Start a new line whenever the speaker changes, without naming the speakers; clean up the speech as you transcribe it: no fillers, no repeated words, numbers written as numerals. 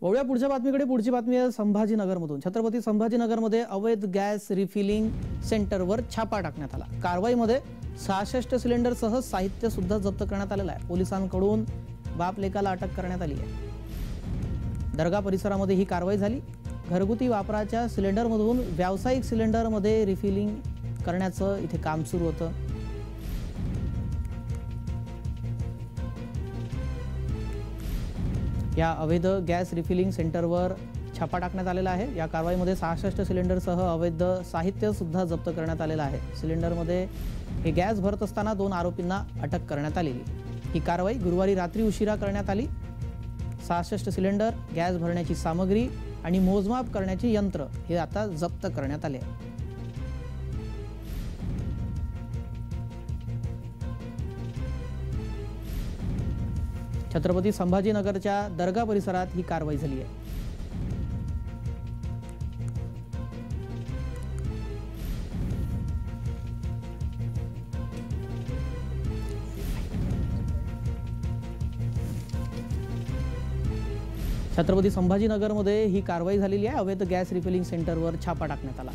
वळूया पुढच्या बातमीकडे. पुढची बातमी आहे संभाजीनगरमधून. छत्रपती संभाजीनगरमध्ये अवैध गॅस रिफिलिंग सेंटरवर छापा टाकण्यात आला. कारवाईमध्ये 66 सिलेंडरसह साहित्य सुद्धा जप्त करण्यात आलेलं आहे. पोलिसांकडून बाप लेकाला अटक करण्यात आली आहे. दर्गा परिसरामध्ये ही कारवाई झाली. घरगुती वापराच्या सिलेंडरमधून व्यावसायिक सिलेंडरमध्ये रिफिलिंग करण्याचं इथे काम सुरू होतं. या अवैध गॅस रिफिलिंग सेंटरवर छापा टाकण्यात आलेला आहे. या कारवाईमध्ये 66 सिलेंडरसह अवैध साहित्य सुद्धा जप्त करण्यात आलेलं आहे. सिलेंडरमध्ये हे गॅस भरत असताना 2 आरोपींना अटक करण्यात आलेली. ही कारवाई गुरुवारी रात्री उशिरा करण्यात आली. 66 सिलेंडर, गॅस भरण्याची सामग्री आणि मोजमाप करण्याची यंत्र हे आता जप्त करण्यात आले. छत्रपती संभाजीनगरच्या दर्गा परिसरात ही कारवाई झाली आहे. छत्रपती संभाजीनगरमध्ये ही कारवाई झालेली आहे. अवैध गॅस रिफिलिंग सेंटरवर छापा टाकण्यात आला.